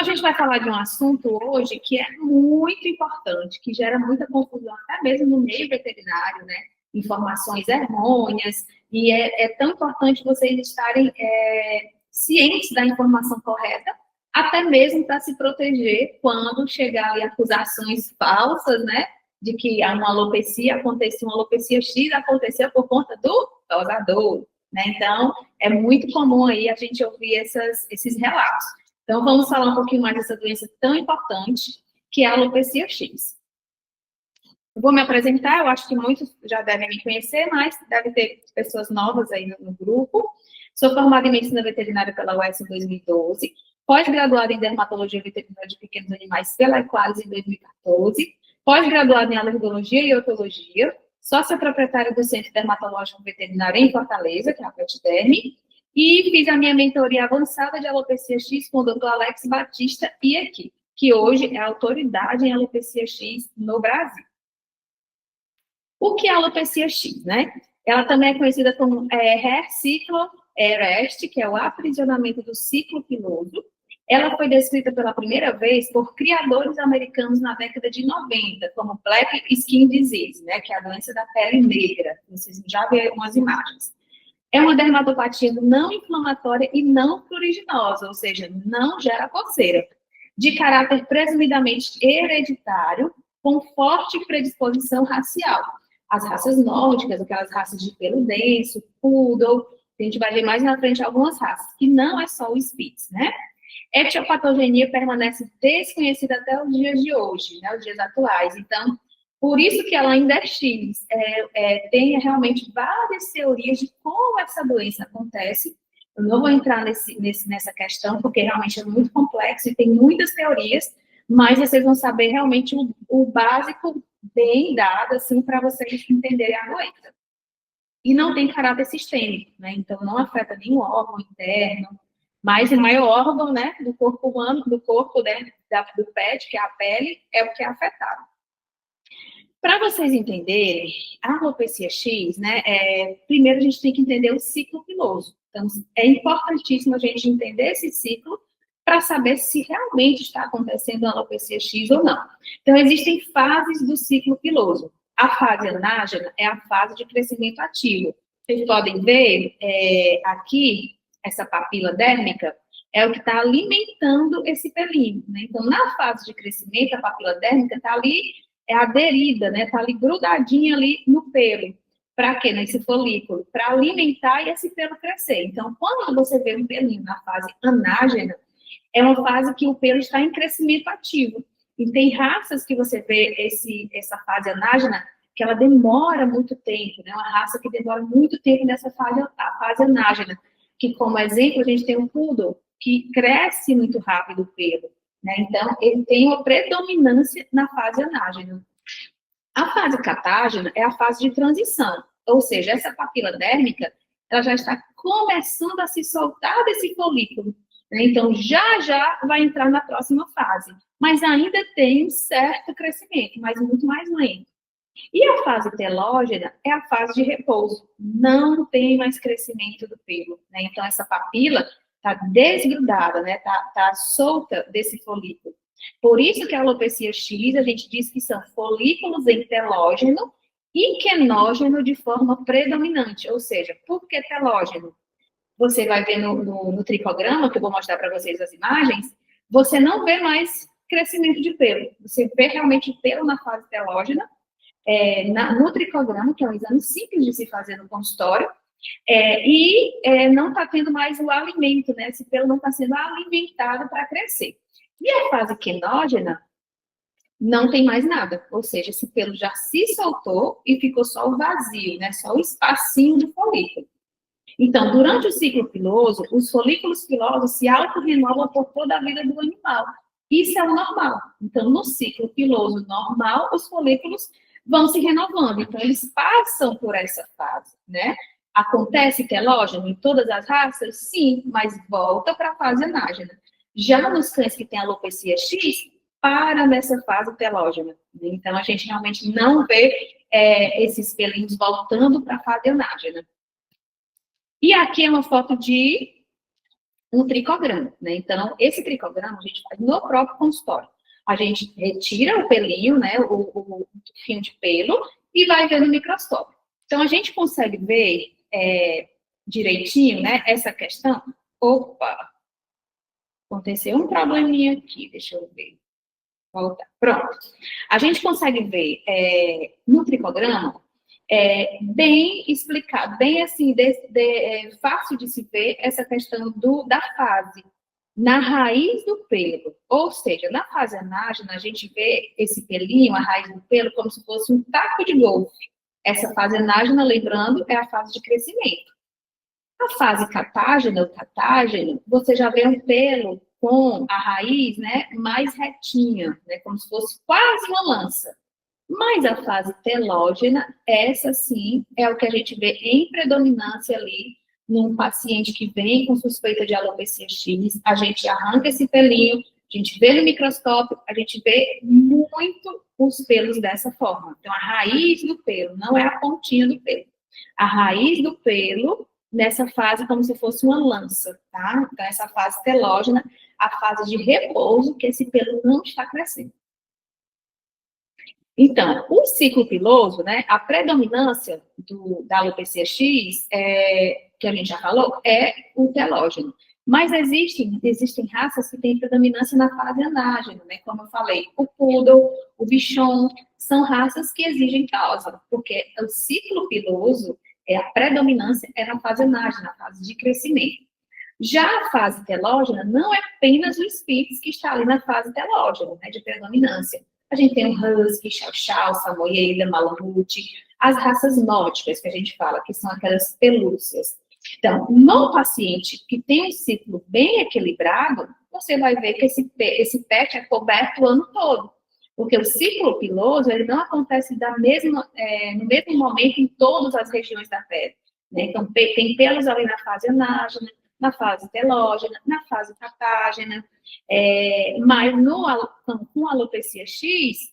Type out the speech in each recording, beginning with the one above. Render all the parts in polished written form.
a gente vai falar de um assunto hoje que é muito importante, que gera muita confusão, até mesmo no meio veterinário, né? Informações errôneas, e é tão importante vocês estarem cientes da informação correta, até mesmo para se proteger quando chegar ali acusações falsas, né? De que uma alopecia aconteceu, uma alopecia X aconteceu por conta do dosador, né? Então, é muito comum aí a gente ouvir esses relatos. Então, vamos falar um pouquinho mais dessa doença tão importante, que é a alopecia X. Eu vou me apresentar, eu acho que muitos já devem me conhecer, mas deve ter pessoas novas aí no grupo. Sou formada em Medicina Veterinária pela UES em 2012, pós-graduada em Dermatologia Veterinária de Pequenos Animais pela Equalis em 2014, pós-graduada em Alergologia e Otologia, sócia proprietária do Centro Dermatológico Veterinário em Fortaleza, que é a PetDerm, e fiz a minha mentoria avançada de alopecia X com o Dr. Alex Batista e equipe, que hoje é a autoridade em alopecia X no Brasil. O que é a alopecia X, né? Ela também é conhecida como hair cycle arrest, que é o aprisionamento do ciclo piloso. Ela foi descrita pela primeira vez por criadores americanos na década de 90, como Black Skin Disease, né? Que é a doença da pele negra. Vocês já viram umas imagens. É uma dermatopatia não inflamatória e não pruriginosa, ou seja, não gera coceira, de caráter presumidamente hereditário, com forte predisposição racial. As raças nórdicas, aquelas raças de pelo denso, poodle, a gente vai ver mais na frente algumas raças, que não é só o Spitz, né? Etiopatogenia permanece desconhecida até os dias de hoje, né, os dias atuais. Então, por isso que ela ainda é X. Tem realmente várias teorias de como essa doença acontece. Eu não vou entrar nessa questão, porque realmente é muito complexo e tem muitas teorias, mas vocês vão saber realmente o básico bem dado, assim, para vocês entenderem a doença. E não tem caráter sistêmico, né? Então, não afeta nenhum órgão interno, mas o maior órgão, né, do corpo humano, do corpo, né, do pet, que é a pele, é o que é afetado. Para vocês entenderem, a alopecia X, né, primeiro a gente tem que entender o ciclo piloso. Então, é importantíssimo a gente entender esse ciclo para saber se realmente está acontecendo uma alopecia X ou não. Então, existem fases do ciclo piloso. A fase anágena é a fase de crescimento ativo. Vocês podem ver aqui, essa papila dérmica é o que está alimentando esse pelinho, né? Então, na fase de crescimento, a papila dérmica está ali aderida, né? Está ali grudadinha ali no pelo. Para quê? Nesse folículo? Para alimentar e esse pelo crescer. Então, quando você vê um pelinho na fase anágena, é uma fase que o pelo está em crescimento ativo. E tem raças que você vê essa fase anágena, que ela demora muito tempo, né? Uma raça que demora muito tempo nessa fase anágena. Que, como exemplo, a gente tem um poodle, que cresce muito rápido o pelo, né? Então, ele tem uma predominância na fase anágena. A fase catágena é a fase de transição, ou seja, essa papila dérmica, ela já está começando a se soltar desse folículo, né? Então, já vai entrar na próxima fase, mas ainda tem um certo crescimento, mas muito mais lento. E a fase telógena é a fase de repouso, não tem mais crescimento do pelo, né? Então, essa papila está desgrudada, né? Tá solta desse folículo. Por isso que a alopecia X, a gente diz que são folículos em telógeno e quenógeno de forma predominante, ou seja, por que telógeno? Você vai ver no tricograma, que eu vou mostrar para vocês as imagens, você não vê mais crescimento de pelo, você vê realmente pelo na fase telógena, no tricograma, que é um exame simples de se fazer no consultório, não está tendo mais o alimento, né? Esse pelo não está sendo alimentado para crescer. E a fase quenógena não tem mais nada, ou seja, esse pelo já se soltou e ficou só o vazio, né? Só o espacinho do folículo. Então, durante o ciclo piloso, os folículos pilosos se autorrenovam por toda a vida do animal. Isso é o normal. Então, no ciclo piloso normal, os folículos vão se renovando. Então, eles passam por essa fase, né? Acontece telógeno em todas as raças? Sim, mas volta para a fase anágena. Já nos cães que têm alopecia X, para nessa fase telógena. Então, a gente realmente não vê esses pelinhos voltando para a fase anágena. E aqui é uma foto de um tricograma, né? Então, esse tricograma a gente faz no próprio consultório. A gente retira o pelinho, né, o fio de pelo, e vai ver no microscópio. Então, a gente consegue ver direitinho, né, essa questão. Opa, aconteceu um probleminha aqui, deixa eu ver. Voltar. Pronto. A gente consegue ver no tricograma bem explicado, bem assim, fácil de se ver essa questão da fase na raiz do pelo. Ou seja, na fase anágena, a gente vê esse pelinho, a raiz do pelo, como se fosse um taco de golfe. Essa fase anágena, lembrando, é a fase de crescimento. A fase catágena, ou catágeno, você já vê um pelo com a raiz, né, mais retinha, né, como se fosse quase uma lança. Mas a fase telógena, essa sim, é o que a gente vê em predominância ali num paciente que vem com suspeita de alopecia X, a gente arranca esse pelinho, a gente vê no microscópio, a gente vê muito os pelos dessa forma. Então, a raiz do pelo, não é a pontinha do pelo. A raiz do pelo, nessa fase, como se fosse uma lança, tá? Então, essa fase telógena, a fase de repouso, que esse pelo não está crescendo. Então, o ciclo piloso, né, a predominância da alopecia X, que a gente já falou, é o telógeno. Mas existem raças que têm predominância na fase anágena, né, como eu falei, o poodle, o bichon, são raças que exigem causa, porque o ciclo piloso, a predominância é na fase anágena, na fase de crescimento. Já a fase telógena não é apenas o Spitz que está ali na fase telógena, né, de predominância. A gente tem o Husky, Chow Chow, Samoyeda, Malamute, as raças nórdicas que a gente fala, que são aquelas pelúcias. Então, no paciente que tem um ciclo bem equilibrado, você vai ver que esse pet é coberto o ano todo. Porque o ciclo piloso, ele não acontece no mesmo momento em todas as regiões da pele. Né? Então, tem pelos ali na fase anágena, na fase telógena, na fase catágena, mas com alopecia X,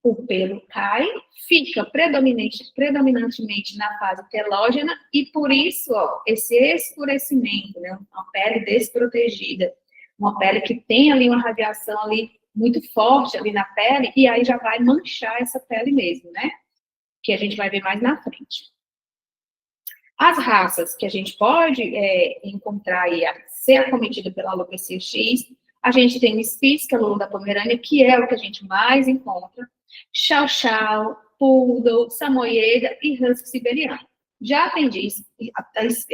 o pelo cai, fica predominantemente na fase telógena, e por isso, ó, esse escurecimento, né, uma pele desprotegida, uma pele que tem ali uma radiação ali muito forte ali na pele, e aí já vai manchar essa pele mesmo, né? Que a gente vai ver mais na frente. As raças que a gente pode encontrar e ser acometida pela alopecia X, a gente tem o Spitz, que é o lobo da Pomerânia, que é o que a gente mais encontra, Chow Chow, Poodle, Samoyeda e Husky Siberiano. Já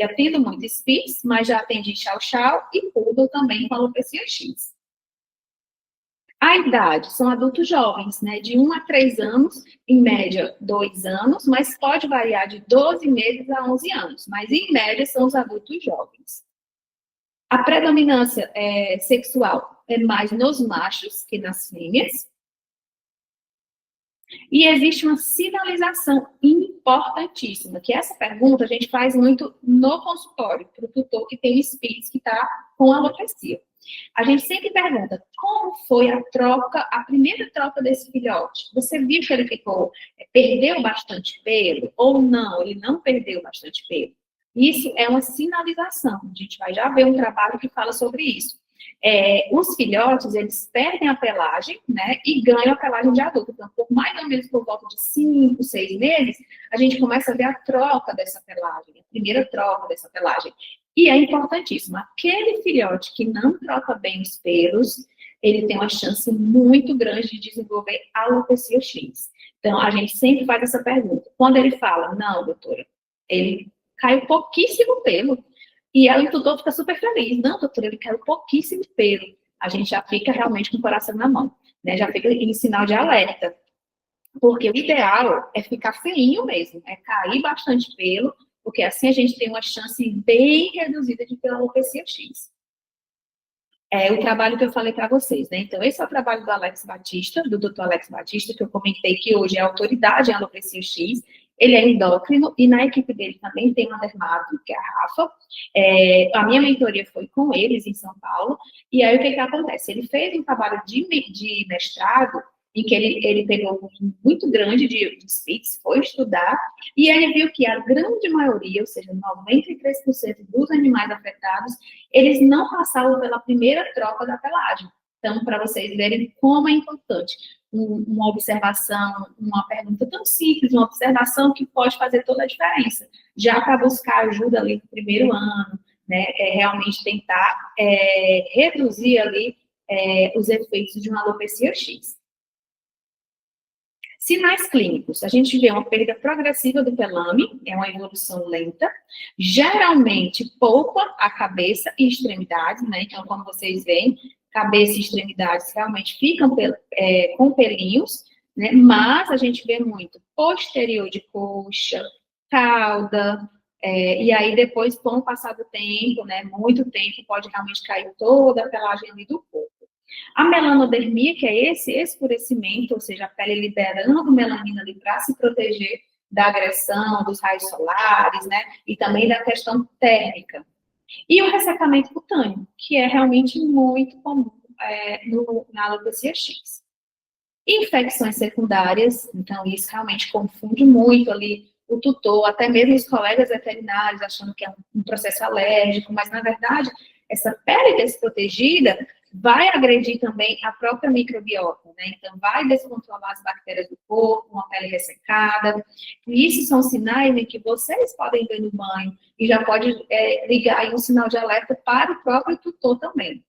atendo muito Spitz, mas já atendi Chow Chow e Poodle também com alopecia X. A idade são adultos jovens, né, de 1 a 3 anos, em média 2 anos, mas pode variar de 12 meses a 11 anos, mas em média são os adultos jovens. A predominância sexual é mais nos machos que nas fêmeas. E existe uma sinalização importantíssima, que essa pergunta a gente faz muito no consultório, para o tutor que tem Spitz, que está com alopecia. A gente sempre pergunta, como foi a primeira troca desse filhote? Você viu que ele perdeu bastante pelo? Ou não, ele não perdeu bastante pelo? Isso é uma sinalização. A gente vai já ver um trabalho que fala sobre isso. Os filhotes, eles perdem a pelagem, né, e ganham a pelagem de adulto. Então, por mais ou menos por volta de 5, 6 meses, a gente começa a ver a troca dessa pelagem, a primeira troca dessa pelagem. E é importantíssimo, aquele filhote que não troca bem os pelos, ele tem uma chance muito grande de desenvolver alopecia X. Então, a gente sempre faz essa pergunta. Quando ele fala, não, doutora, ele caiu pouquíssimo pelo, e o tutor fica super feliz. Não, doutora, ele caiu pouquíssimo pelo. A gente já fica realmente com o coração na mão, né? Já fica em sinal de alerta. Porque o ideal é ficar feinho mesmo, é cair bastante pelo, porque assim a gente tem uma chance bem reduzida de ter alopecia X. O trabalho que eu falei para vocês, né? Então, esse é o trabalho do Alex Batista, do Dr. Alex Batista, que eu comentei que hoje é autoridade em alopecia X. Ele é endócrino e na equipe dele também tem uma dermato, que é a Rafa. A minha mentoria foi com eles em São Paulo. E aí, o que acontece? Ele fez um trabalho de mestrado em que ele pegou um grupo muito grande de Spitz, foi estudar, e ele viu que a grande maioria, ou seja, 93% dos animais afetados, eles não passavam pela primeira troca da pelagem. Então, para vocês verem como é importante uma observação, uma pergunta tão simples, uma observação que pode fazer toda a diferença. Já para buscar ajuda ali no primeiro ano, né, realmente tentar reduzir ali os efeitos de uma alopecia X. Sinais clínicos. A gente vê uma perda progressiva do pelame, é uma evolução lenta, geralmente poupa a cabeça e extremidades, né? Então, como vocês veem, cabeça e extremidades realmente ficam com pelinhos, né? Mas a gente vê muito posterior de coxa, cauda, e aí depois, com o passar do tempo, né? Muito tempo, pode realmente cair toda a pelagem ali do corpo. A melanodermia, que é esse escurecimento, ou seja, a pele liberando melanina ali para se proteger da agressão, dos raios solares, né? E também da questão térmica. E o ressecamento cutâneo, que é realmente muito comum na alopecia X. Infecções secundárias, então isso realmente confunde muito ali o tutor, até mesmo os colegas veterinários, achando que é um processo alérgico, mas na verdade, essa pele desprotegida vai agredir também a própria microbiota, né? Então, vai descontrolar as bactérias do corpo, uma pele ressecada. E isso são sinais em que vocês podem ver no banho e já pode ligar aí um sinal de alerta para o próprio tutor também.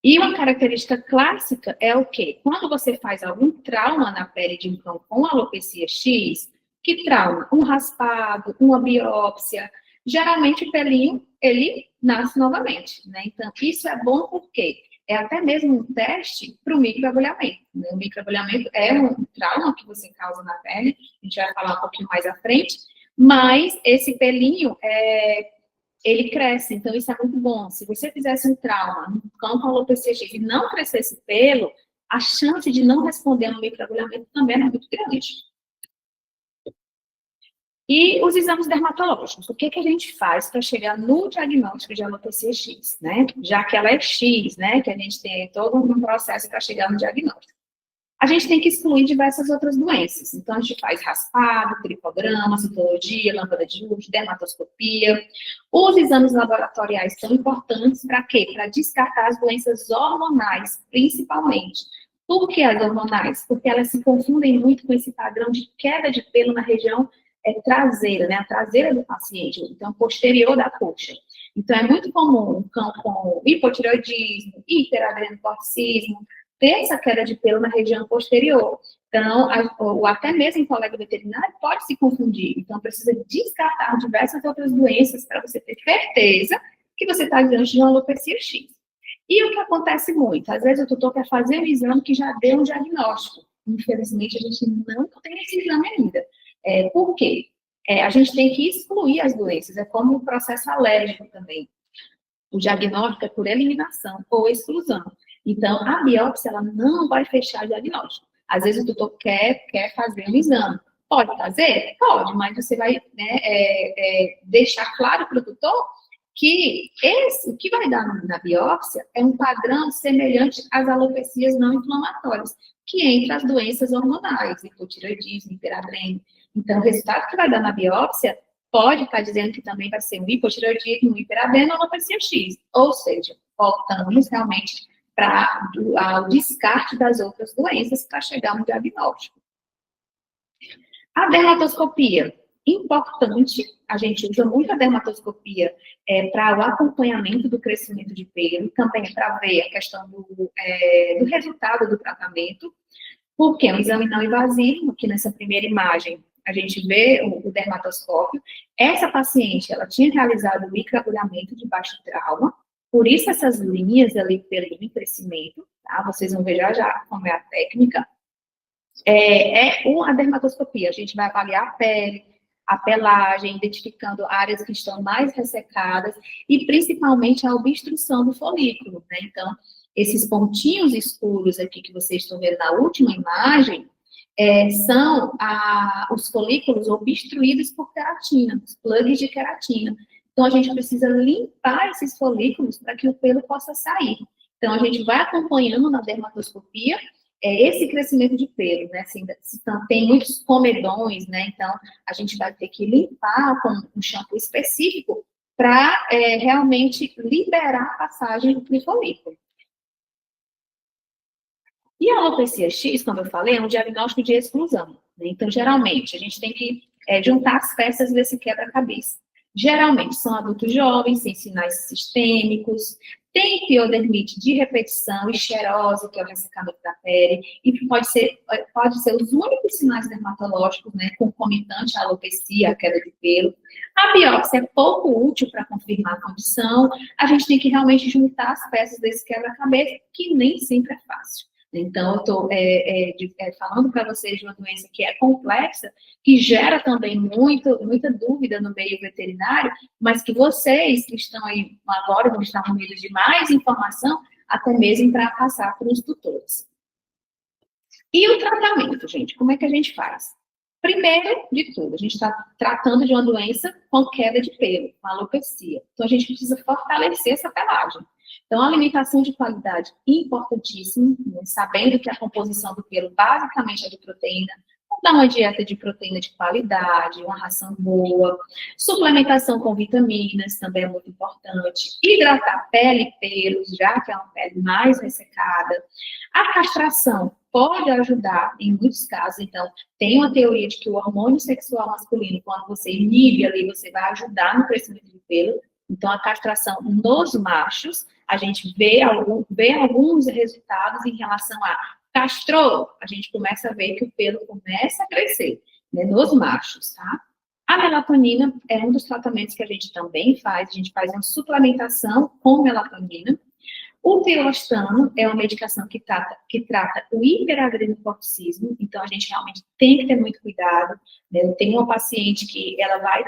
E uma característica clássica é o quê? Quando você faz algum trauma na pele de um cão com alopecia X, que trauma? Um raspado, uma biópsia, geralmente o pelinho, ele nasce novamente, né? Então, isso é bom porque é até mesmo um teste para o microagulhamento, né? O microagulhamento é um trauma que você causa na pele, a gente vai falar um pouquinho mais à frente, mas esse pelinho ele cresce, então isso é muito bom. Se você fizesse um trauma no cão com alopecia X e não crescesse pelo, a chance de não responder no microagulhamento também é muito grande. E os exames dermatológicos, o que a gente faz para chegar no diagnóstico de alopecia X, né? Já que ela é X, né? Que a gente tem todo um processo para chegar no diagnóstico. A gente tem que excluir diversas outras doenças. Então, a gente faz raspado, tricograma, citologia, lâmpada de luz, dermatoscopia. Os exames laboratoriais são importantes para quê? Para descartar as doenças hormonais, principalmente. Por que as hormonais? Porque elas se confundem muito com esse padrão de queda de pelo na região traseira, né? A traseira do paciente, então posterior da coxa. Então, é muito comum um cão com hipotireoidismo, hiperadrenocorticismo, ter essa queda de pelo na região posterior. Então, ou até mesmo em colega veterinário pode se confundir. Então, precisa descartar diversas outras doenças para você ter certeza que você está diante de uma alopecia X. E o que acontece muito? Às vezes o tutor quer fazer um exame que já deu um diagnóstico. Infelizmente, a gente não tem esse exame ainda. Por quê? A gente tem que excluir as doenças. É como um processo alérgico também. O diagnóstico é por eliminação ou exclusão. Então, a biópsia, ela não vai fechar o diagnóstico. Às vezes, o tutor quer fazer um exame. Pode fazer? Pode, mas você vai deixar claro para o tutor que o que vai dar na biópsia é um padrão semelhante às alopecias não inflamatórias, que entra as doenças hormonais, hipotireoidismo, hiperadreno. Então, o resultado que vai dar na biópsia pode estar dizendo que também vai ser um hipotireoidismo, um hiperadreno ou alopecia X. Ou seja, voltamos realmente ao descarte das outras doenças para chegar no diagnóstico. A dermatoscopia, importante, a gente usa muito a dermatoscopia para o acompanhamento do crescimento de pelo, também para ver a questão do resultado do tratamento, porque é um exame não invasivo, que nessa primeira imagem a gente vê o dermatoscópio. Essa paciente, ela tinha realizado o microagulhamento de baixo trauma, por isso essas linhas ali pelo crescimento, tá? Vocês vão ver já como é a técnica. A dermatoscopia, a gente vai avaliar a pele, a pelagem, identificando áreas que estão mais ressecadas e principalmente a obstrução do folículo, né? Então, esses pontinhos escuros aqui que vocês estão vendo na última imagem, são os folículos obstruídos por queratina, os plugs de queratina. Então, a gente precisa limpar esses folículos para que o pelo possa sair. Então, a gente vai acompanhando na dermatoscopia esse crescimento de pelo, né? Assim, tem muitos comedões, né? Então, a gente vai ter que limpar com um shampoo específico para realmente liberar a passagem do folículo. E a alopecia X, como eu falei, é um diagnóstico de exclusão. Né? Então, geralmente, a gente tem que juntar as peças desse quebra-cabeça. Geralmente, são adultos jovens, sem sinais sistêmicos, tem piodermite de repetição e xerose, que é o ressecamento da pele, e pode ser os únicos sinais dermatológicos, né, concomitante à alopecia, à queda de pelo. A biópsia é pouco útil para confirmar a condição, a gente tem que realmente juntar as peças desse quebra-cabeça, que nem sempre é fácil. Então, eu estou falando para vocês de uma doença que é complexa, que gera também muita dúvida no meio veterinário, mas que vocês que estão aí agora vão estar no meio de mais informação, até mesmo para passar para os tutores. E o tratamento, gente, como é que a gente faz? Primeiro de tudo, a gente está tratando de uma doença com queda de pelo, com alopecia. Então, a gente precisa fortalecer essa pelagem. Então, a alimentação de qualidade importantíssima, né? Sabendo que a composição do pelo basicamente é de proteína, dar uma dieta de proteína de qualidade, uma ração boa, suplementação com vitaminas também é muito importante, hidratar pele e pelos, já que é uma pele mais ressecada. A castração pode ajudar em muitos casos, então tem uma teoria de que o hormônio sexual masculino, quando você inibe ali, você vai ajudar no crescimento de pelo. Então, a castração nos machos, a gente vê alguns resultados em relação a castrou, a gente começa a ver que o pelo começa a crescer, né, nos machos, tá? A melatonina é um dos tratamentos que a gente também faz, a gente faz uma suplementação com melatonina. O telostano é uma medicação que trata o hiperadrenocorticismo, então a gente realmente tem que ter muito cuidado. Né? Eu tenho uma paciente que ela vai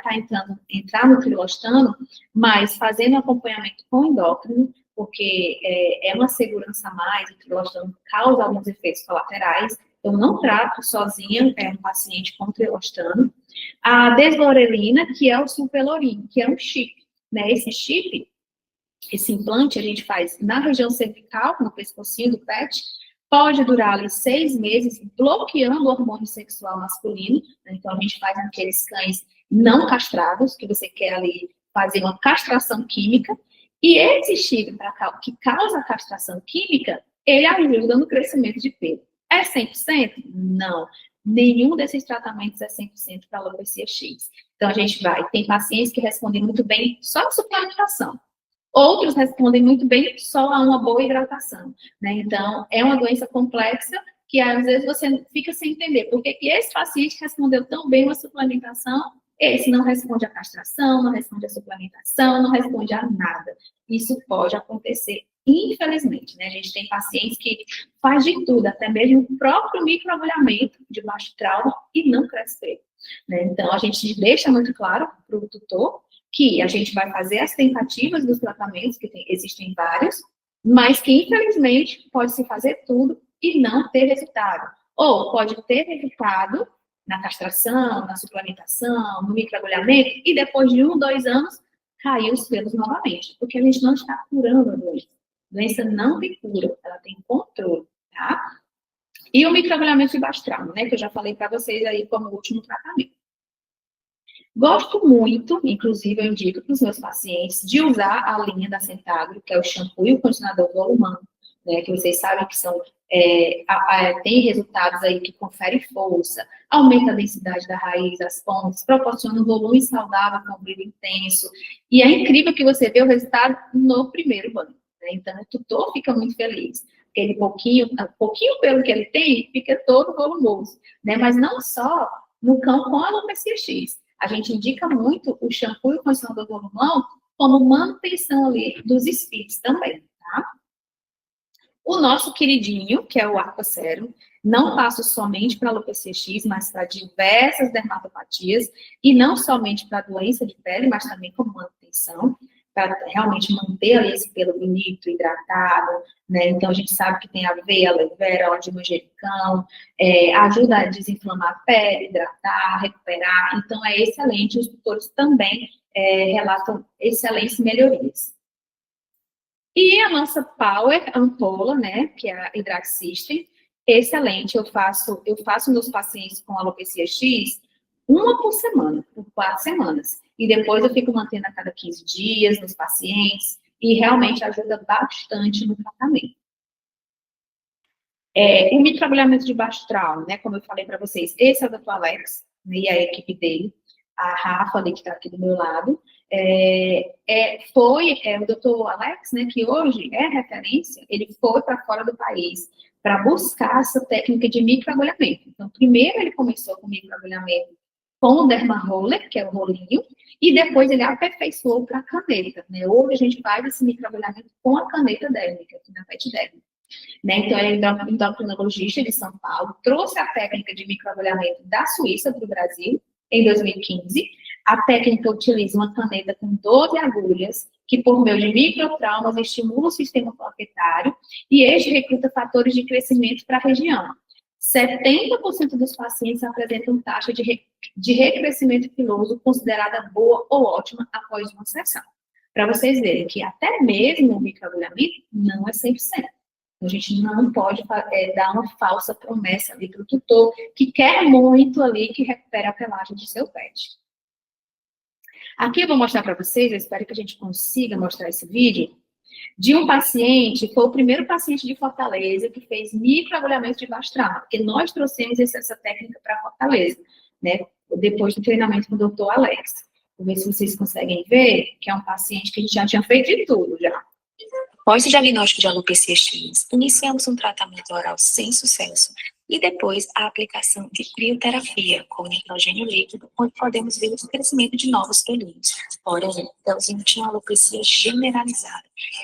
entrar no telostano, mas fazendo acompanhamento com endócrino, porque é uma segurança a mais, o telostano causa alguns efeitos colaterais, eu não trato sozinha um paciente com telostano. A deslorelina, que é o sulpelorin, que é um chip. Né? Esse implante a gente faz na região cervical, no pescocinho do pet, pode durar ali 6 meses, bloqueando o hormônio sexual masculino. Né? Então, a gente faz naqueles cães não castrados, que você quer ali fazer uma castração química. E esse chip que causa a castração química, ele ajuda no crescimento de pelo. É 100%? Não. Nenhum desses tratamentos é 100% para alopecia X. Então, a gente tem pacientes que respondem muito bem só com suplementação. Outros respondem muito bem só a uma boa hidratação, né? Então, é uma doença complexa que, às vezes, você fica sem entender por que esse paciente respondeu tão bem uma suplementação, esse não responde à castração, não responde à suplementação, não responde a nada. Isso pode acontecer, infelizmente, né? A gente tem pacientes que faz de tudo, até mesmo o próprio microagulhamento de baixo trauma e não cresce pelo, né? Então, a gente deixa muito claro para o tutor que a gente vai fazer as tentativas dos tratamentos, que existem vários, mas que, infelizmente, pode-se fazer tudo e não ter resultado. Ou pode ter resultado na castração, na suplementação, no microagulhamento, e depois de 1, 2 anos, cair os pelos novamente, porque a gente não está curando a doença. A doença não tem cura, ela tem controle, tá? E o microagulhamento de baixo trauma, né, que eu já falei para vocês aí como último tratamento. Gosto muito, inclusive eu indico para os meus pacientes, de usar a linha da Centagro, que é o shampoo e o condicionador volumano, né, que vocês sabem que tem resultados aí que conferem força, aumenta a densidade da raiz, as pontas, proporciona um volume saudável com brilho intenso, e é incrível que você vê o resultado no primeiro banho, né? Então o tutor fica muito feliz, aquele pouquinho pelo que ele tem, fica todo volumoso, né? Mas não só no cão com alopecia X. A gente indica muito o shampoo e o condicionador volumão como manutenção ali dos espíritos também, tá? O nosso queridinho, que é o Aqua Serum, não passo somente para alopecia X, mas para diversas dermatopatias, e não somente para doença de pele, mas também como manutenção, para realmente manter ali esse pelo bonito, hidratado, né? Então, a gente sabe que tem aveia, aloe vera, óleo de manjericão, ajuda a desinflamar a pele, hidratar, recuperar. Então, é excelente. Os tutores também relatam excelentes melhorias. E a nossa Power ampola, né, que é a Hydrate System, excelente. Eu faço meus pacientes com alopecia X uma por semana, por 4 semanas. E depois eu fico mantendo a cada 15 dias nos pacientes e realmente ajuda bastante no tratamento. O microagulhamento de baixo trauma, né, como eu falei para vocês, esse é o Dr. Alex, né, e a equipe dele, a Rafa ali que está aqui do meu lado, foi o Dr. Alex, né, que hoje é referência, ele foi para fora do país para buscar essa técnica de microagulhamento. Então, primeiro ele começou com microagulhamento com o dermaroller, que é o rolinho, e depois ele aperfeiçoou para a caneta, né? Hoje a gente faz esse microagulhamento com a caneta dérmica, aqui na PET dérmica. Né? Então, ele é endocrinologista de São Paulo, trouxe a técnica de microagulhamento da Suíça para o Brasil, em 2015. A técnica utiliza uma caneta com 12 agulhas, que por meio de microtraumas estimula o sistema plaquetário e este recruta fatores de crescimento para a região. 70% dos pacientes apresentam taxa de recrescimento piloso considerada boa ou ótima após uma sessão. Para vocês verem que até mesmo o microagulhamento não é 100%. A gente não pode dar uma falsa promessa ali para o tutor que quer muito ali que recupere a pelagem de seu pet. Aqui eu vou mostrar para vocês, eu espero que a gente consiga mostrar esse vídeo, de um paciente, foi o primeiro paciente de Fortaleza que fez microagulhamento de baixo trauma, porque nós trouxemos essa técnica para Fortaleza, né, depois do treinamento com o Dr. Alex. Vou ver se vocês conseguem ver, que é um paciente que a gente já tinha feito de tudo já. Após o diagnóstico de alopecia X, iniciamos um tratamento oral sem sucesso e depois a aplicação de crioterapia com nitrogênio líquido, onde podemos ver o crescimento de novos pelinhos. Porém, Telzinho tinha alopecia generalizada.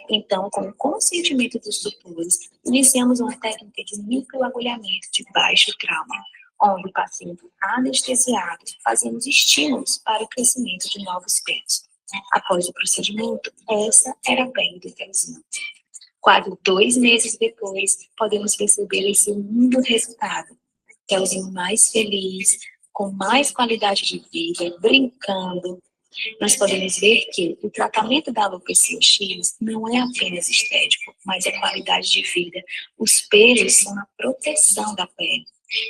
Então, com o consentimento dos tutores, iniciamos uma técnica de microagulhamento de baixo trauma, onde o paciente anestesiado fazemos estímulos para o crescimento de novos pelos. Após o procedimento, essa era a pele do Telzinho. Quase 2 meses depois, podemos perceber esse lindo resultado. Telzinho mais feliz, com mais qualidade de vida, brincando. Nós podemos ver que o tratamento da alopecia X não é apenas estético, mas é qualidade de vida. Os pelos são a proteção da pele.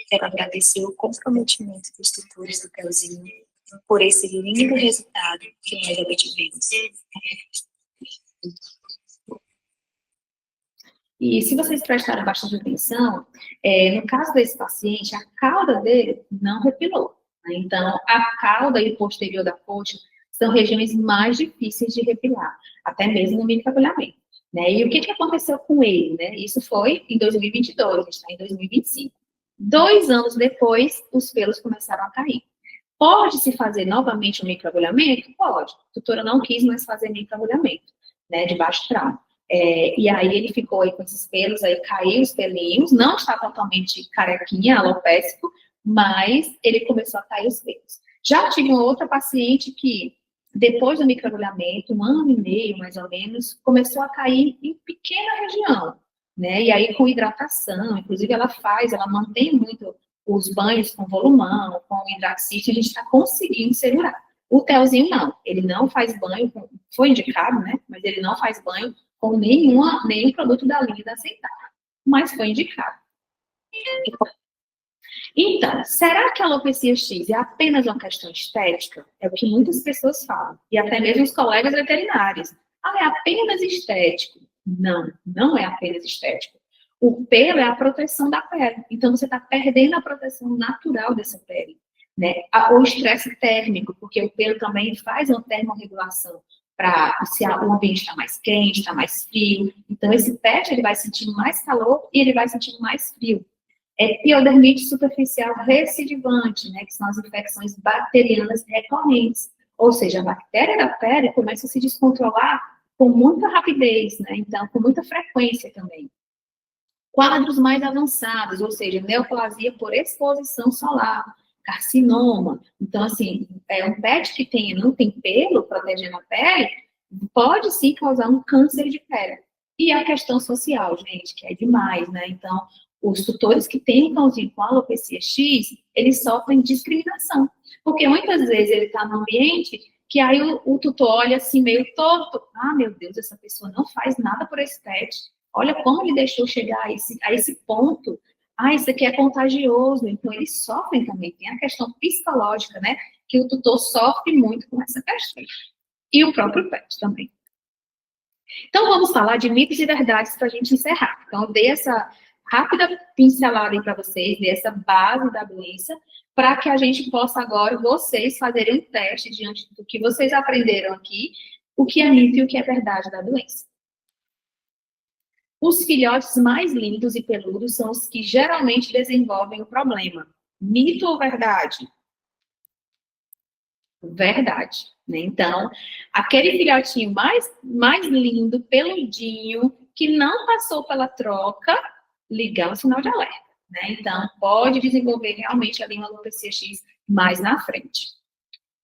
Quero agradecer o comprometimento dos tutores do Telzinho por esse lindo resultado que nós obtivemos. E se vocês prestarem bastante atenção, no caso desse paciente, a cauda dele não repilou. Né? Então, a cauda e o posterior da coxa são regiões mais difíceis de repilar, até mesmo no microagulhamento. Né? E o que aconteceu com ele? Né? Isso foi em 2022, a gente está em 2025. 2 anos depois, os pelos começaram a cair. Pode-se fazer novamente um microagulhamento? Pode. A tutora não quis mais fazer microagulhamento, né, de baixo trauma. E aí ele ficou aí com esses pelos, aí caiu os pelinhos, não está totalmente carequinha, alopécico, mas ele começou a cair os pelos. Já tive uma outra paciente que, depois do microagulhamento, 1 ano e meio, mais ou menos, começou a cair em pequena região, né, e aí com hidratação, inclusive ela mantém muito os banhos com volumão, com hidracite, a gente está conseguindo segurar. O Telzinho não, ele não faz banho, foi indicado, né, mas ele não faz banho com nenhum produto da linha da Aceitar, mas foi indicado. Então, será que a alopecia X é apenas uma questão estética? É o que muitas pessoas falam, e até mesmo os colegas veterinários. É apenas estético. Não, não é apenas estético. O pelo é a proteção da pele, então você está perdendo a proteção natural dessa pele. Né? O estresse térmico, porque o pelo também faz uma termorregulação para se o ambiente está mais quente, está mais frio. Então, esse pet ele vai sentindo mais calor e ele vai sentindo mais frio. Piodermite superficial recidivante, né, que são as infecções bacterianas recorrentes. Ou seja, a bactéria da pele começa a se descontrolar com muita rapidez, né? Então, com muita frequência também. Quadros mais avançados, ou seja, neoplasia por exposição solar, carcinoma. Então, assim, um pet que não tem pelo protegendo a pele, pode sim causar um câncer de pele. E a questão social, gente, que é demais, né? Então, os tutores que têm um cãozinho com alopecia X, eles sofrem discriminação. Porque muitas vezes ele está no ambiente que aí o tutor olha assim, meio torto. Ah, meu Deus, essa pessoa não faz nada por esse pet. Olha como ele deixou chegar a esse ponto. Ah, isso aqui é contagioso. Então, eles sofrem também. Tem a questão psicológica, né? Que o tutor sofre muito com essa questão. E o próprio pet também. Então, vamos falar de mitos e verdades para a gente encerrar. Então, eu dei essa rápida pincelada aí para vocês, dei essa base da doença, para que a gente possa agora, vocês, fazerem um teste diante do que vocês aprenderam aqui, o que é mito e o que é verdade da doença. Os filhotes mais lindos e peludos são os que geralmente desenvolvem o problema. Mito ou verdade? Verdade. Né? Então, aquele filhotinho mais lindo, peludinho, que não passou pela troca, ligar o sinal de alerta. Né? Então, pode desenvolver realmente ali uma alopecia X mais na frente.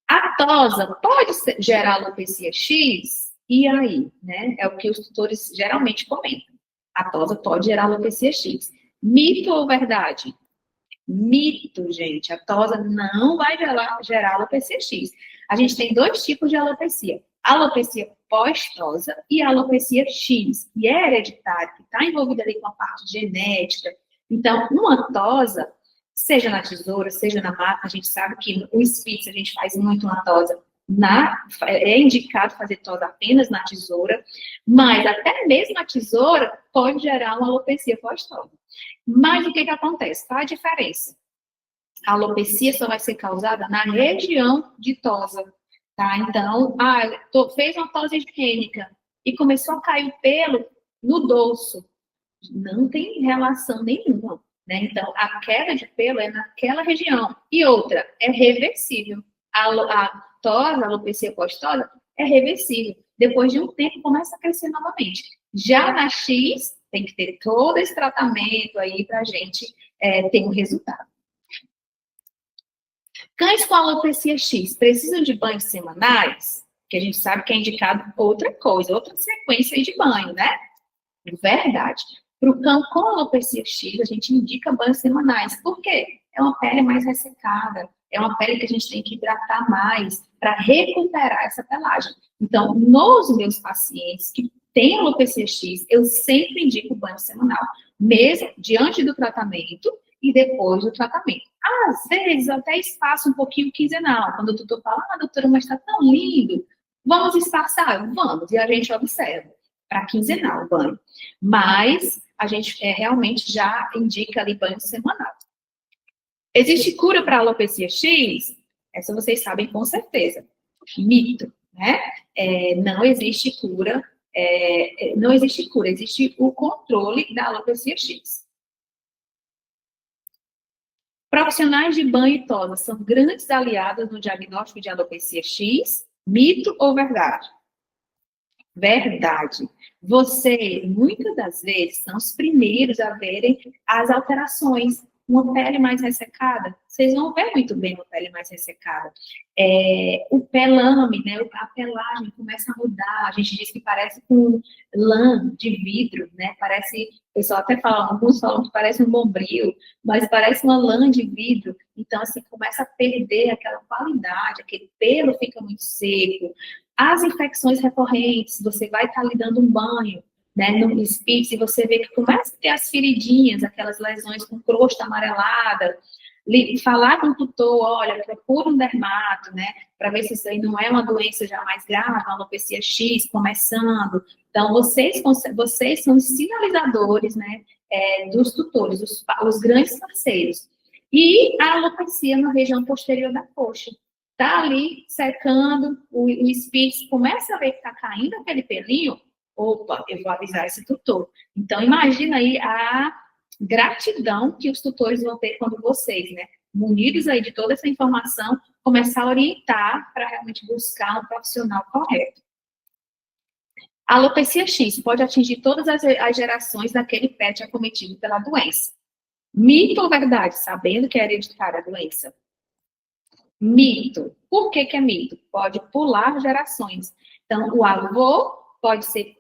A tosa pode gerar alopecia X? E aí? Né? É o que os tutores geralmente comentam. A tosa pode gerar alopecia X. Mito ou verdade? Mito, gente. A tosa não vai gerar alopecia X. A gente tem dois tipos de alopecia. Alopecia pós-tosa e alopecia X, que é hereditária, que está envolvida ali com a parte genética. Então, uma tosa, seja na tesoura, seja na máquina, a gente sabe que o Spitz a gente faz muito na tosa. É indicado fazer tosa apenas na tesoura, mas até mesmo a tesoura pode gerar uma alopecia pós-tosa. Mas o que acontece? Qual a diferença? A alopecia só vai ser causada na região de tosa, tá? Então, fez uma tosa higiênica e começou a cair o pelo no dorso. Não tem relação nenhuma, né? Então, a queda de pelo é naquela região. E outra, é reversível. A tosa, a alopecia pós-tosa, é reversível. Depois de um tempo, começa a crescer novamente. Já na X, tem que ter todo esse tratamento aí para a gente ter um resultado. Cães com alopecia X precisam de banhos semanais? Que a gente sabe que é indicado outra coisa, outra sequência de banho, né? Verdade. Para o cão com alopecia X, a gente indica banhos semanais. Por quê? É uma pele mais ressecada, é uma pele que a gente tem que hidratar mais para recuperar essa pelagem. Então, nos meus pacientes que têm alopecia X, eu sempre indico banho semanal, mesmo diante do tratamento e depois do tratamento. Às vezes, até espaço um pouquinho quinzenal. Quando o tutor fala, doutora, mas está tão lindo, vamos espaçar? Vamos, e a gente observa. Para quinzenal o banho. Mas a gente realmente já indica ali banho semanal. Existe cura para alopecia X? Essa vocês sabem com certeza. Mito, né? Não existe cura. Não existe cura, existe o controle da alopecia X. Profissionais de banho e tosa são grandes aliados no diagnóstico de alopecia X? Mito ou verdade? Verdade. Vocês, muitas das vezes, são os primeiros a verem as alterações. Uma pele mais ressecada, vocês vão ver muito bem uma pele mais ressecada. O pelame, né, a pelagem começa a mudar. A gente diz que parece com lã de vidro, né? Parece, o pessoal até fala, alguns falam que parece um bombril, mas parece uma lã de vidro. Então, assim, começa a perder aquela qualidade, aquele pelo fica muito seco. As infecções recorrentes, você vai estar lhe dando um banho, né, no Spitz, e você vê que começa a ter as feridinhas, aquelas lesões com crosta amarelada, falar com o tutor, olha, procura um dermato, né, para ver se isso aí não é uma doença já mais grave, uma alopecia X começando. Então, vocês são os sinalizadores, né, dos tutores, os grandes parceiros. E a alopecia na região posterior da coxa. Tá ali secando, o Spitz começa a ver que tá caindo aquele pelinho, opa, eu vou avisar esse tutor. Então, imagina aí a gratidão que os tutores vão ter quando vocês, né, munidos aí de toda essa informação, começar a orientar para realmente buscar um profissional correto. A alopecia X pode atingir todas as gerações daquele pet acometido pela doença. Mito ou verdade? Sabendo que é hereditária a doença. Mito. Por que é mito? Pode pular gerações. Então, o avô pode ser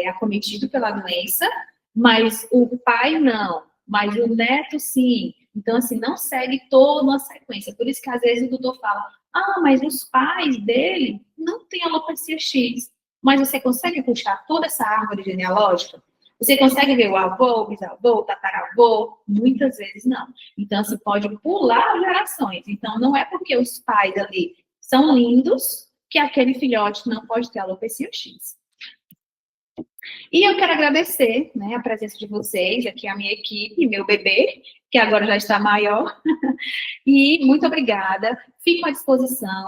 acometido pela doença, mas o pai não, mas o neto sim. Então, assim, não segue toda uma sequência. Por isso que, às vezes, o doutor fala, Ah, mas os pais dele não têm alopecia X. Mas você consegue puxar toda essa árvore genealógica? Você consegue ver o avô, bisavô, tataravô? Muitas vezes não. Então, você pode pular gerações. Então, não é porque os pais ali são lindos que aquele filhote não pode ter alopecia X. E eu quero agradecer, né, a presença de vocês, aqui a minha equipe, meu bebê, que agora já está maior. E muito obrigada. Fico à disposição.